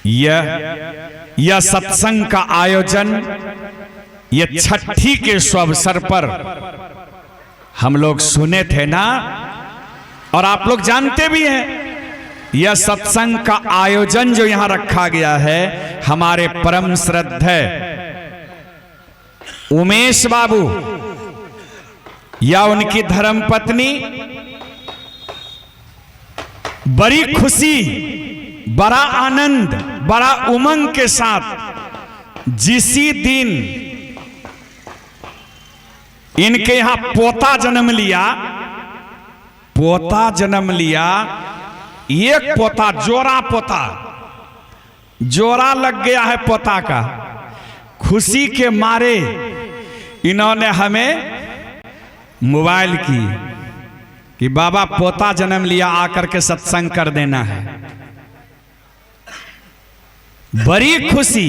यह सत्संग का आयोजन यह छठी के शुभ अवसर पर हम लोग सुने थे ना, और आप लोग जानते भी हैं। यह सत्संग का आयोजन जो यहां रखा गया है, हमारे परम श्रद्धेय उमेश बाबू या उनकी धर्मपत्नी बड़ी खुशी, बड़ा आनंद, बड़ा उमंग के साथ जिसी दिन इनके यहां पोता जन्म लिया, एक पोता, जोरा लग गया है पोता का। खुशी के मारे इन्होंने हमें मोबाइल की कि बाबा पोता जन्म लिया, आकर के सत्संग कर देना है। बड़ी खुशी,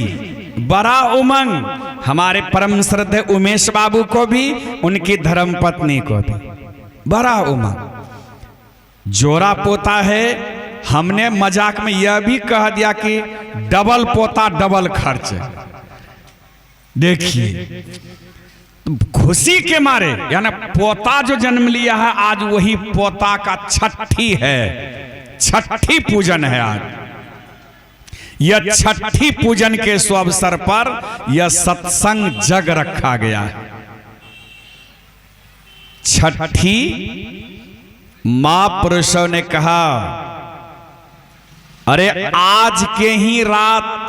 बड़ा उमंग हमारे परम श्रद्धेय उमेश बाबू को भी, उनकी धर्मपत्नी को भी बड़ा उमंग। जोरा पोता है। हमने मजाक में यह भी कह दिया कि डबल पोता डबल खर्च। देखिए खुशी के मारे, यानी पोता जो जन्म लिया है आज, वही पोता का छठी है, छठी पूजन है आज। यह छठी पूजन के शुभ अवसर पर यह सत्संग जग रखा गया है। छठी महापुरुषों ने कहा, अरे आज के ही रात,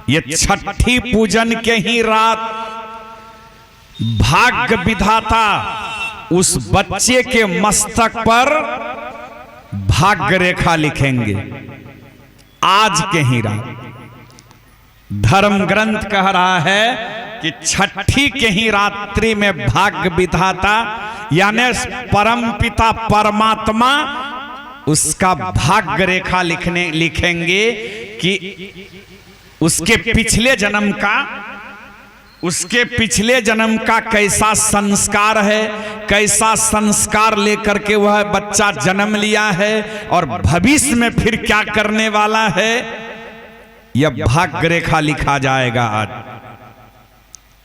ये छठी पूजन के ही रात भाग्य विधाता उस बच्चे के मस्तक पर भाग्य रेखा लिखेंगे। आज के ही रात धर्म ग्रंथ कह रहा है कि छठी के ही रात्रि में भाग्य विधाता यानी परम पिता परमात्मा उसका भाग्य रेखा लिखेंगे कि उसके पिछले जन्म का कैसा संस्कार है, कैसा संस्कार लेकर के वह बच्चा जन्म लिया है, और भविष्य में फिर क्या करने वाला है, यह भाग्य रेखा लिखा जाएगा। आज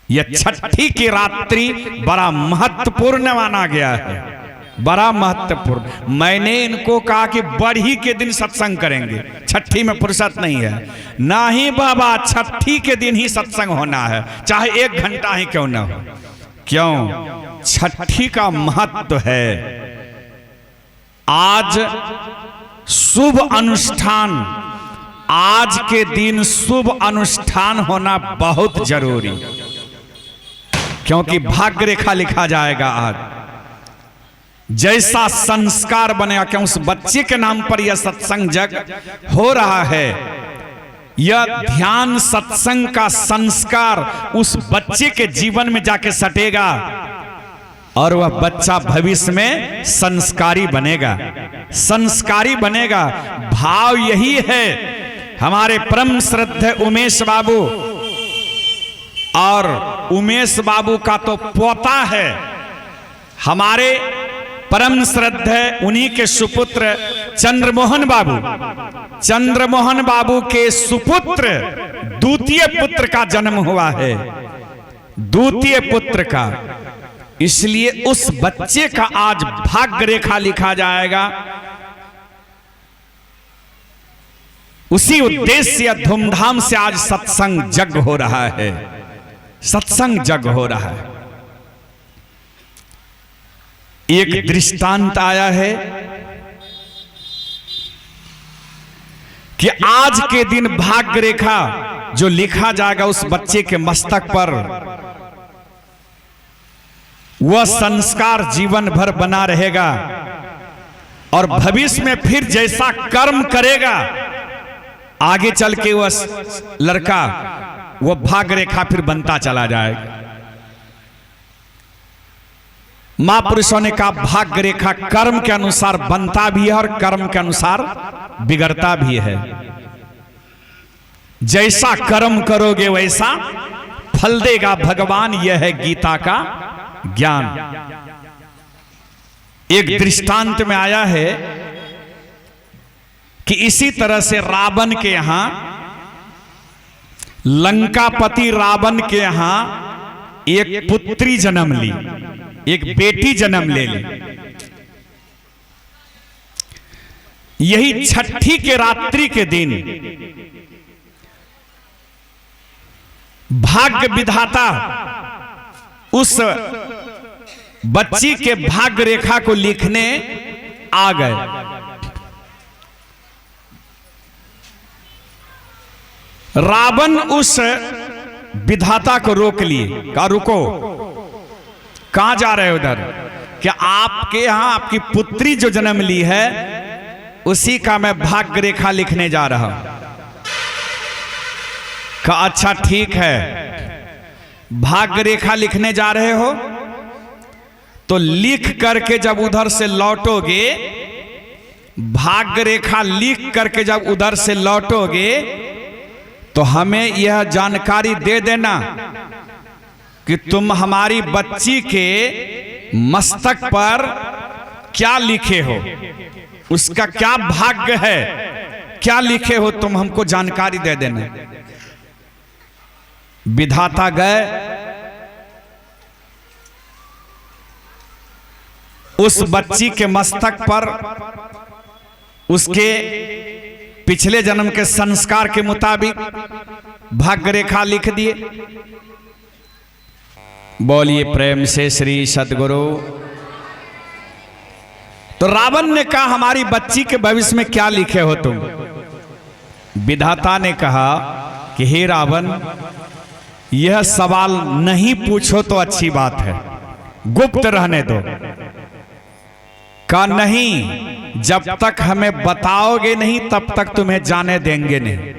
यह छठी की रात्रि बड़ा महत्वपूर्ण माना गया है, बड़ा महत्वपूर्ण। मैंने इनको कहा कि बढ़ी के दिन सत्संग करेंगे, छठी में फुर्सत नहीं है। नहीं बाबा, छठी के दिन ही सत्संग होना है, चाहे 1 घंटा ही क्यों ना हो। क्यों? छठी का महत्व है। आज शुभ अनुष्ठान, आज के दिन शुभ अनुष्ठान होना बहुत जरूरी, क्योंकि भाग्य रेखा लिखा जाएगा। आज जैसा संस्कार बनेगा, क्यों उस बच्चे के नाम पर यह सत्संग जग हो रहा है, यह ध्यान सत्संग का संस्कार उस बच्चे के जीवन में जाके सटेगा और वह बच्चा भविष्य में संस्कारी बनेगा, संस्कारी बनेगा। भाव यही है। हमारे परम श्रद्धेय उमेश बाबू, और उमेश बाबू का तो पोता है हमारे परम श्रद्धेय, उन्हीं के सुपुत्र चंद्रमोहन बाबू, चंद्रमोहन बाबू के सुपुत्र द्वितीय पुत्र का जन्म हुआ है, द्वितीय पुत्र का। इसलिए उस बच्चे का आज भाग्य रेखा लिखा जाएगा। उसी उद्देश्य या धूमधाम से आज सत्संग जग हो रहा है, सत्संग जग हो रहा है। एक दृष्टांत आया है कि आज के दिन भाग्य रेखा जो लिखा जाएगा उस बच्चे के मस्तक पर, वह संस्कार जीवन भर बना रहेगा, और भविष्य में फिर जैसा कर्म करेगा आगे चल के वह लड़का, वह भाग्य रेखा फिर बनता चला जाएगा। महापुरुषों ने कहा भाग्य रेखा कर्म के अनुसार बनता भी है और कर्म के अनुसार बिगड़ता भी है। जैसा कर्म करोगे वैसा फल देगा भगवान, यह है गीता का ज्ञान। एक दृष्टांत में आया है कि इसी तरह से रावण के यहां लंकापति रावण के यहां एक पुत्री जन्म ली, एक बेटी जन्म ले ली। यही छठी के रात्रि के दिन भाग्य विधाता उस बच्ची के भाग्य रेखा को लिखने आ गए। रावण उस विधाता को रोक लिए, कहा रुको, कहां जा रहे हो उधर? क्या आपके यहां आपकी पुत्री जो जन्म ली है उसी का मैं भाग्य रेखा लिखने जा रहा हूं। कहा अच्छा ठीक है, भाग्य रेखा लिखने जा रहे हो तो लिख करके जब उधर से लौटोगे, भाग्य रेखा लिख करके जब उधर से लौटोगे तो हमें यह जानकारी दे देना कि तुम हमारी बच्ची के मस्तक पर क्या लिखे हो, उसका क्या भाग्य है, क्या लिखे हो, तुम हमको जानकारी दे देना। विधाता गए, उस बच्ची के मस्तक पर उसके पिछले जन्म के संस्कार के मुताबिक भाग्य रेखा लिख दिए। बोलिए प्रेम से श्री सद्गुरु। तो रावण ने कहा हमारी बच्ची के भविष्य में क्या लिखे हो तुम? विधाता ने कहा कि हे रावण, यह सवाल नहीं पूछो तो अच्छी बात है, गुप्त रहने दो। कहा नहीं, जब तक हमें बताओगे नहीं तब तक तुम्हें जाने देंगे नहीं।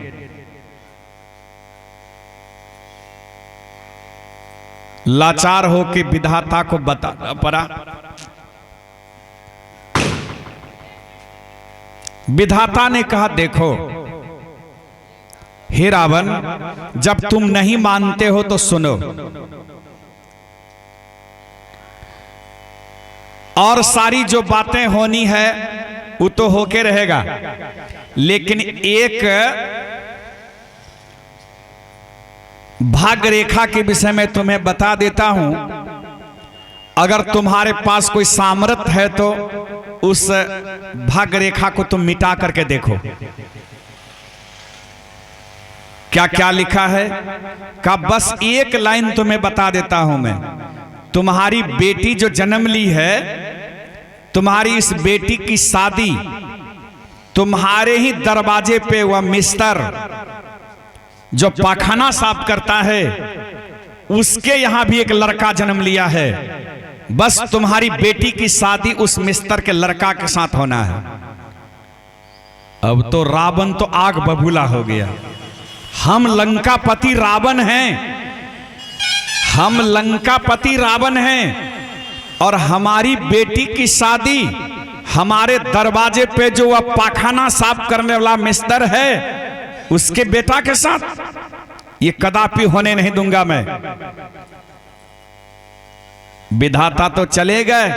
लाचार होकर विधाता को बताना पड़ा। विधाता ने कहा देखो हे रावण, जब तुम नहीं मानते हो तो सुनो, और सारी जो बातें होनी है वो तो होके रहेगा, लेकिन एक भाग्य रेखा के विषय में तुम्हें बता देता हूं। अगर तुम्हारे पास कोई सामर्थ्य है तो उस भाग्य रेखा को तुम मिटा करके देखो क्या क्या लिखा है। का बस एक लाइन तुम्हें बता देता हूं मैं। तुम्हारी बेटी जो जन्म ली है, तुम्हारी इस बेटी की शादी तुम्हारे ही दरवाजे पे वह मिस्टर जो पाखाना साफ करता है उसके यहां भी एक लड़का जन्म लिया है। बस तुम्हारी बेटी की शादी उस मिस्टर के लड़का के साथ होना है। अब तो रावण तो आग बबूला हो गया। हम लंकापति रावण हैं, हम लंकापति रावण हैं, और हमारी बेटी की शादी हमारे दरवाजे पे जो वह पाखाना साफ करने वाला मिस्टर है उसके बेटा के साथ, ये कदापि होने नहीं दूंगा मैं। विधाता तो चले गए।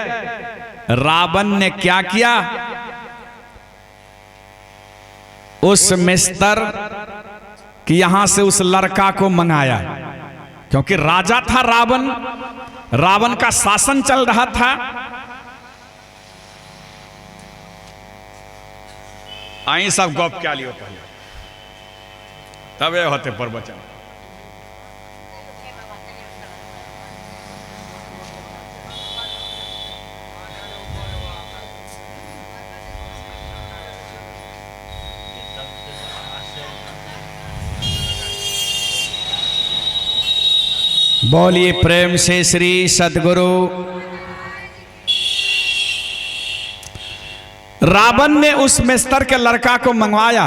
रावण ने क्या किया, उस मिस्टर कि यहां से उस लड़का को मंगाया, क्योंकि राजा था रावण, रावण का शासन चल रहा था। आई सब गप क्या लियो पहले, तब ये होते प्रवचन। बोलिए प्रेम से श्री सद्गुरु। रावण ने उस मिस्टर के लड़का को मंगवाया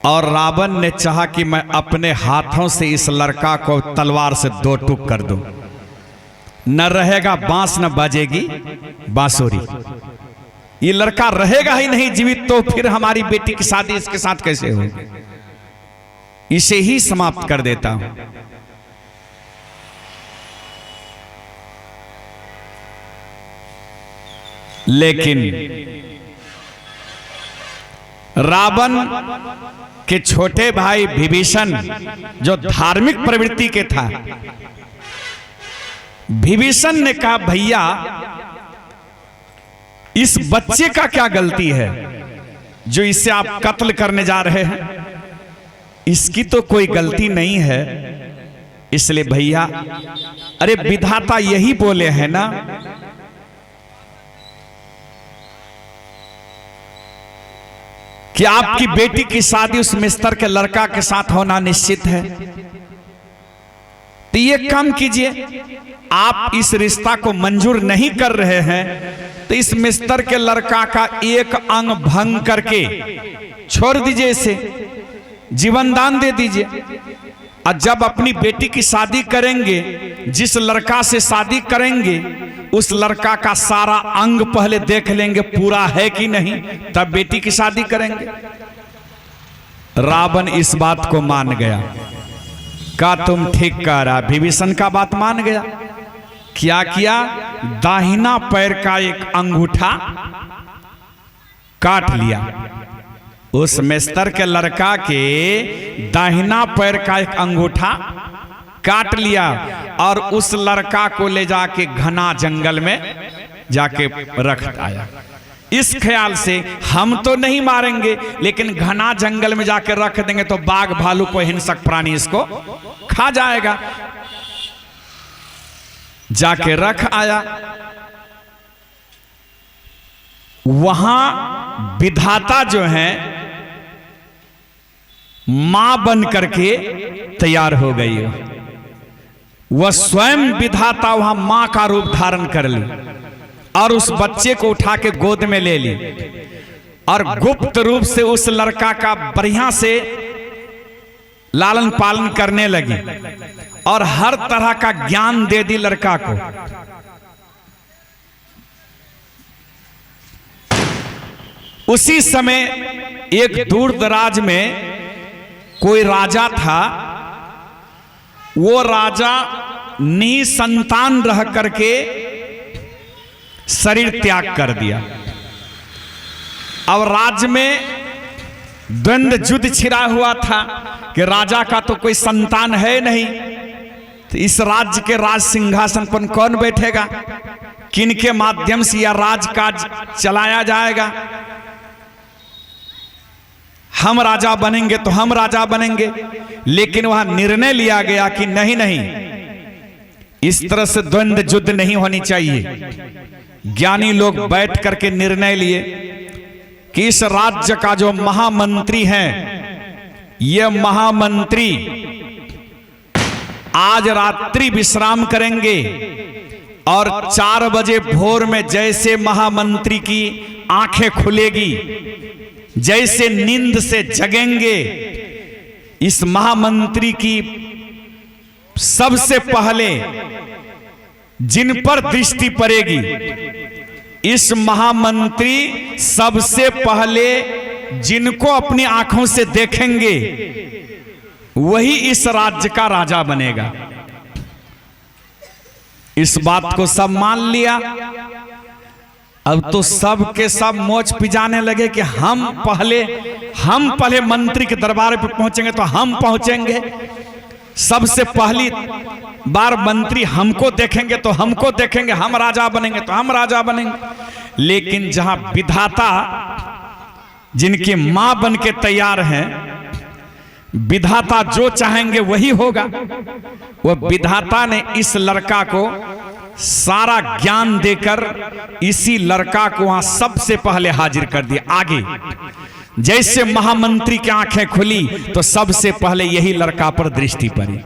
और रावण ने चाहा कि मैं अपने हाथों से इस लड़का को तलवार से दो टुक कर दूं। न रहेगा बांस, न बजेगी बांसुरी। ये लड़का रहेगा ही नहीं जीवित, तो फिर हमारी बेटी की शादी इसके साथ कैसे होगी? इसे ही समाप्त कर देता हूं। लेकिन रावण के छोटे भाई विभीषण जो धार्मिक प्रवृत्ति के था, विभीषण ने कहा भैया इस बच्चे का क्या गलती है जो इसे आप कत्ल करने जा रहे हैं, इसकी तो कोई गलती नहीं है। इसलिए भैया, अरे विधाता यही बोले हैं ना कि आपकी बेटी की शादी उस मिस्टर के लड़का के साथ होना निश्चित है, तो ये काम कीजिए, आप इस रिश्ता को मंजूर नहीं कर रहे हैं तो इस मिस्टर के लड़का का एक अंग भंग करके छोड़ दीजिए, इसे जीवन दान दे दीजिए। और जब अपनी बेटी की शादी करेंगे, जिस लड़का से शादी करेंगे उस लड़का का सारा अंग पहले देख लेंगे पूरा है कि नहीं, तब बेटी की शादी करेंगे। रावण इस बात को मान गया, का तुम ठीक कह रहा। विभीषण का बात मान गया। क्या किया, दाहिना पैर का एक अंगूठा काट लिया। उस मिस्टर के लड़का के दाहिना पैर का एक अंगूठा काट लिया और उस लड़का को ले जाके घना जंगल में जाके रख आया। इस ख्याल से हम तो नहीं मारेंगे, लेकिन घना जंगल में जाके रख देंगे तो बाघ भालू कोई हिंसक प्राणी इसको खा जाएगा। जाके रख आया। वहां विधाता जो है मां बन करके तैयार हो गई है। वह स्वयं विधाता वहां मां का रूप धारण कर ली और उस बच्चे को उठा के गोद में ले ली और गुप्त रूप से उस लड़का का बढ़िया से लालन पालन करने लगी और हर तरह का ज्ञान दे दी लड़का को। उसी समय एक दूर दराज में कोई राजा था। वो राजा निसंतान रह करके शरीर त्याग कर दिया। अब राज्य में द्वंद्व युद्ध छिड़ा हुआ था कि राजा का तो कोई संतान है नहीं, तो इस राज्य के राज सिंहासन पर कौन बैठेगा, किनके माध्यम से यह राजकाज चलाया जाएगा। हम राजा बनेंगे तो हम राजा बनेंगे। लेकिन वहां निर्णय लिया गया कि नहीं नहीं, इस तरह से द्वंद्व युद्ध नहीं होनी चाहिए। ज्ञानी लोग बैठ करके निर्णय लिए कि इस राज्य का जो महामंत्री है, यह महामंत्री आज रात्रि विश्राम करेंगे और 4 बजे भोर में जैसे महामंत्री की आंखें खुलेगी, जैसे नींद से जगेंगे, इस महामंत्री की सबसे पहले जिन पर दृष्टि पड़ेगी, इस महामंत्री सबसे पहले जिनको अपनी आंखों से देखेंगे वही इस राज्य का राजा बनेगा। इस बात को सब मान लिया। अब तो सब के सब मोच पिजाने लगे कि हम पहले मंत्री के दरबार पे पहुंचेंगे तो हम पहुंचेंगे, सबसे पहली बार मंत्री हमको देखेंगे तो हमको देखेंगे, हम राजा बनेंगे तो हम राजा बनेंगे। लेकिन जहां विधाता जिनकी मां बन के तैयार हैं, विधाता जो चाहेंगे वही होगा। वह विधाता ने इस लड़का को सारा ज्ञान देकर इसी लड़का को वहां सबसे पहले हाजिर कर दिया। आगे जैसे महामंत्री की आंखें खुली तो सबसे पहले यही लड़का पर दृष्टि पड़ी।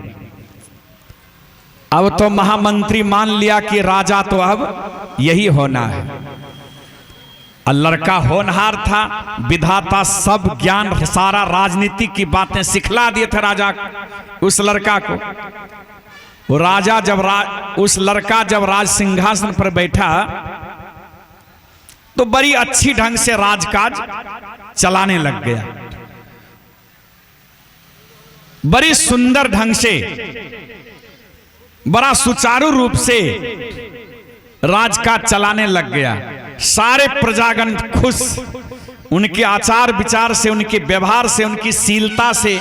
अब तो महामंत्री मान लिया कि राजा तो अब यही होना है। और लड़का होनहार था, विधाता सब ज्ञान सारा राजनीति की बातें सिखला दिए थे राजा उस लड़का को। वो राजा जब उस लड़का जब राज सिंहासन पर बैठा तो बड़ी अच्छी ढंग से राजकाज चलाने लग गया। बड़ी सुंदर ढंग से, बड़ा सुचारू रूप से राजकाज चलाने लग गया। सारे प्रजागण खुश, उनके आचार विचार से, उनके व्यवहार से, उनकी शीलता से,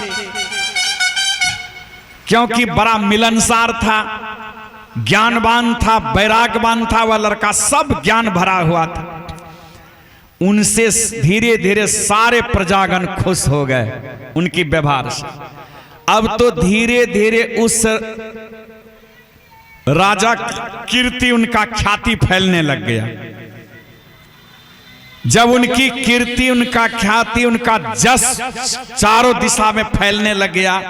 क्योंकि बड़ा मिलनसार था, ज्ञानवान था, वैरागवान था वह लड़का, सब ज्ञान भरा हुआ था। उनसे धीरे धीरे सारे प्रजागण खुश हो गए उनके व्यवहार से। अब तो धीरे धीरे उस राजा कीर्ति, उनका ख्याति फैलने लग गया। जब उनकी कीर्ति, उनका ख्याति, उनका जस चारों दिशा में फैलने लग गया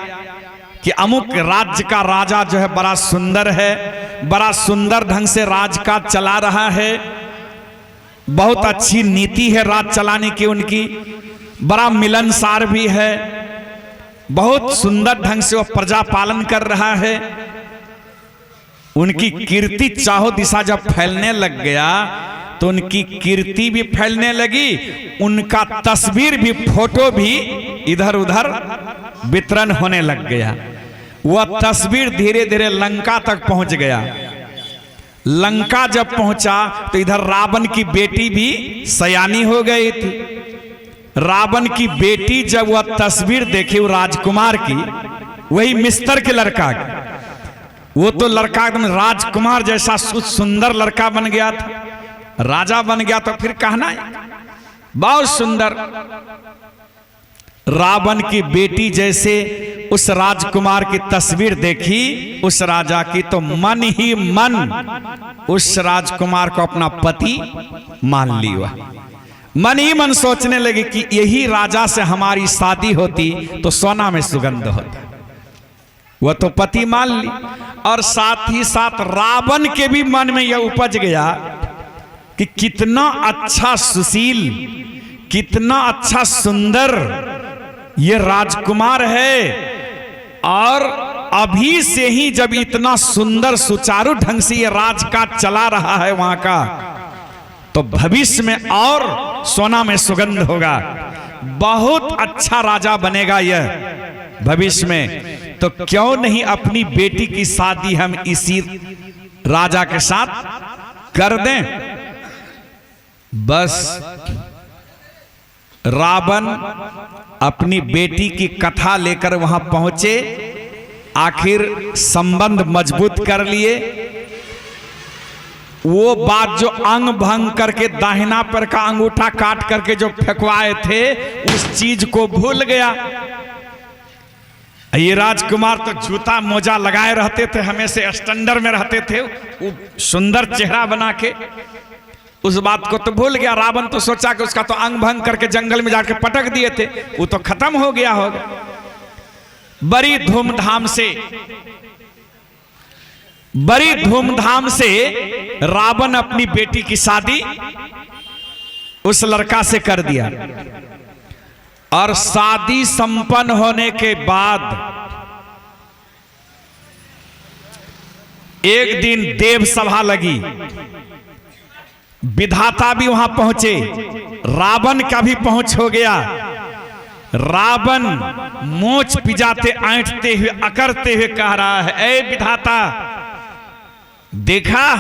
कि अमुक राज्य का राजा जो है बड़ा सुंदर है, बड़ा सुंदर ढंग से राज का चला रहा है, बहुत अच्छी नीति है राज चलाने की उनकी, बड़ा मिलनसार भी है, बहुत सुंदर ढंग से वह प्रजा पालन कर रहा है। उनकी कीर्ति चारों दिशा जब फैलने लग गया तो उनकी कीर्ति भी फैलने लगी, उनका तस्वीर भी, फोटो भी इधर उधर वितरण होने लग गया। वह तस्वीर धीरे धीरे लंका तक पहुंच गया। लंका जब पहुंचा तो इधर रावण की बेटी भी सयानी हो गई थी। रावण की बेटी जब वह तस्वीर देखी वो राजकुमार की, वही मिस्टर के लड़का की, वो तो लड़का एकदम राजकुमार जैसा सुंदर लड़का बन गया था, राजा बन गया, तो फिर कहना है बहुत सुंदर। रावण की बेटी जैसे उस राजकुमार की तस्वीर देखी उस राजा की, तो मन ही मन उस राजकुमार को अपना पति मान लिया। मन ही मन सोचने लगे कि यही राजा से हमारी शादी होती तो सोना में सुगंध होता। वह तो पति मान ली, और साथ ही साथ रावण के भी मन में यह उपज गया कि कितना अच्छा सुशील, कितना अच्छा सुंदर ये राजकुमार है, और अभी से ही जब इतना सुंदर सुचारू ढंग से ये राजकाज चला रहा है वहां का, तो भविष्य में और सोना में सुगंध होगा, बहुत अच्छा राजा बनेगा यह भविष्य में। तो क्यों नहीं अपनी बेटी की शादी हम इसी राजा के साथ कर दें। बस रावण अपनी बेटी की कथा लेकर वहां पहुंचे, आखिर संबंध मजबूत कर लिए। वो बात जो अंग भंग करके दाहिना पैर का अंगूठा काट करके जो फेंकवाए थे, उस चीज को भूल गया। ये राजकुमार तो जूता मोजा लगाए रहते थे, हमेशा स्टैंडर्ड में रहते थे, वो सुंदर चेहरा बना के, उस बात को तो भूल गया। रावण तो सोचा कि उसका तो अंग भंग करके जंगल में जाके पटक दिए थे, वो तो खत्म हो गया होगा। बड़ी धूमधाम से रावण अपनी बेटी की शादी उस लड़का से कर दिया, और शादी संपन्न होने के बाद एक दिन देव सभा लगी, विधाता भी वहां पहुंचे, रावण का भी पहुंच हो गया। रावण मोच पिजाते, ऐंठते हुए, अकड़ते हुए कह रहा है, ऐ विधाता, देखा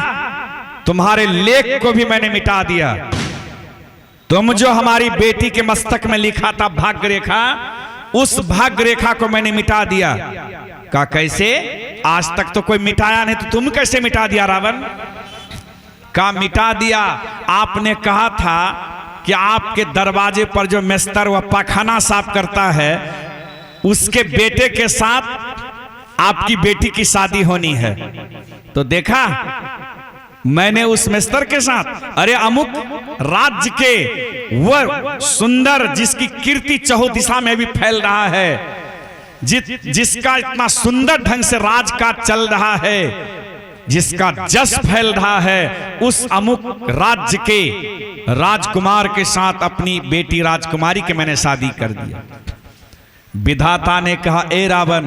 तुम्हारे लेख को भी मैंने मिटा दिया। तुम जो हमारी बेटी के मस्तक में लिखा था भाग्य रेखा, उस भाग्य रेखा को मैंने मिटा दिया। कहा कैसे? आज तक तो कोई मिटाया नहीं, तो तुम कैसे मिटा दिया रावण? का मिटा दिया। आपने कहा था कि आपके दरवाजे पर जो मिस्तर वह पाखाना साफ करता है, उसके बेटे के साथ आपकी बेटी की शादी होनी है। तो देखा मैंने उस मिस्तर के साथ, अरे अमुक राज्य के वह सुंदर जिसकी कीर्ति चहुं दिशा में भी फैल रहा है, जिसका इतना सुंदर ढंग से राजकाज चल रहा है, जिसका जस फैल रहा है, उस अमुक राज्य के राजकुमार के साथ अपनी बेटी राजकुमारी के मैंने शादी कर दिया। विधाता ने कहा, ए रावण,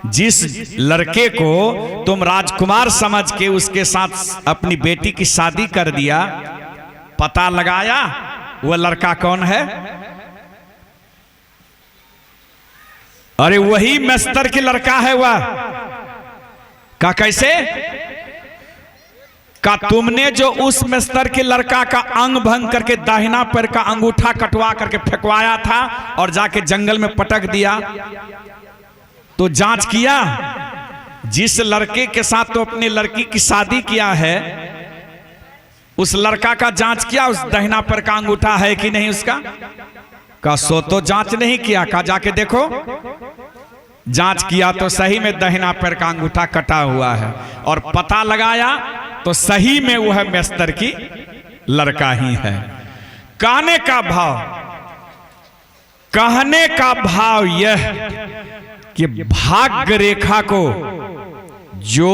जिस लड़के को तुम राजकुमार समझ के उसके साथ अपनी बेटी की शादी कर दिया, पता लगाया वह लड़का कौन है? अरे वही मिस्टर की लड़का है वह। का कैसे? का तुमने जो उस मिस्टर के लड़का का अंग भंग करके दाहिना पैर का अंगूठा कटवा करके फेंकवाया था और जाके जंगल में पटक दिया, तो जांच किया? जिस लड़के के साथ तो अपनी लड़की की शादी किया है, उस लड़का का जांच किया, उस दाहिना पैर का अंगूठा है कि नहीं उसका? का सो तो जांच नहीं किया, का जाके देखो। जांच किया तो सही में दाहिना पैर का अंगूठा कटा हुआ है, और पता लगाया तो सही में वह मिस्टर की लड़का ही है। कहने का भाव यह कि भाग्य रेखा को जो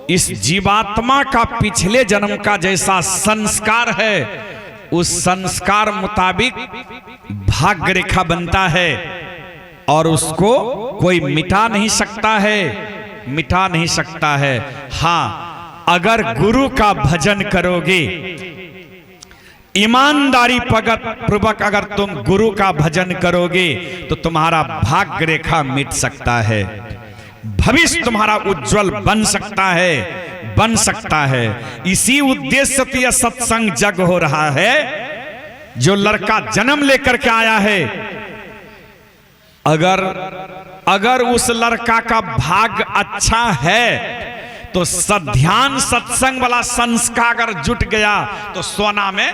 इस जीवात्मा का पिछले जन्म का जैसा संस्कार है, उस संस्कार मुताबिक भाग्य रेखा बनता है और उसको कोई मिटा नहीं सकता है, मिटा नहीं सकता है। हाँ, अगर गुरु का भजन करोगे, ईमानदारी पूर्वक अगर तुम गुरु का भजन करोगे तो तुम्हारा भाग्य रेखा मिट सकता है, भविष्य तुम्हारा उज्जवल बन सकता है, बन सकता है। इसी उद्देश्य से यह सत्संग जग हो रहा है। जो लड़का जन्म लेकर के आया है, अगर उस लड़का का भाग्य अच्छा है तो ध्यान सत्संग वाला संस्कार अगर जुट गया तो सोना में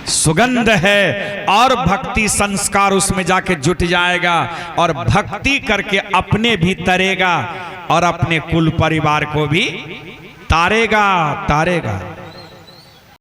सुगंध है, और भक्ति संस्कार उसमें जाके जुट जाएगा, और भक्ति करके अपने भी तरेगा और अपने कुल परिवार को भी तारेगा।